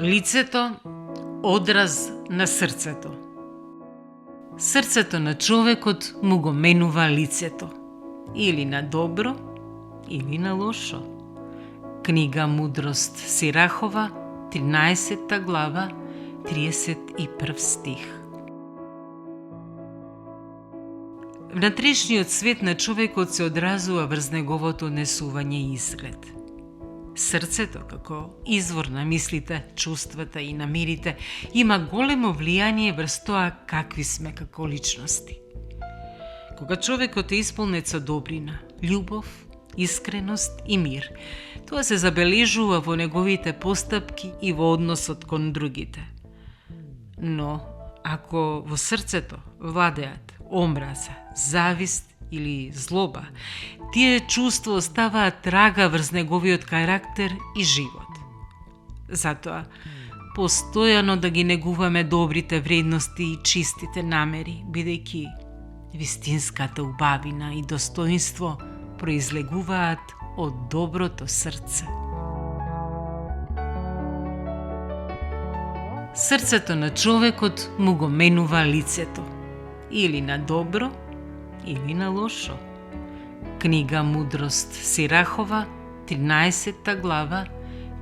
Лицето одраз на срцето. Срцето на човекот му го менува лицето, или на добро, или на лошо. Книга Мудрост Сирахова, 13 глава, 31 стих. Внатрешниот свет на човекот се одразува врз неговото однесување и изглед. Срцето, како извор на мислите, чувствата и намерите, има големо влијание врз тоа какви сме како личности. Кога човекот е исполнет со добрина, љубов, искреност и мир, тоа се забележува во неговите постапки и во односот кон другите. Но, ако во срцето владеат омраза, завист или злоба, тие чувства оставаат трага врз неговиот карактер и живот. Затоа, постојано да ги негуваме добрите вредности и чистите намери, бидејќи вистинската убавина и достоинство произлегуваат од доброто срце. Срцето на човекот му го менува лицето, или на добро, или на лошо. Книга Мудрост Сирахова, 13 глава,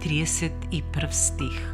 31 стих.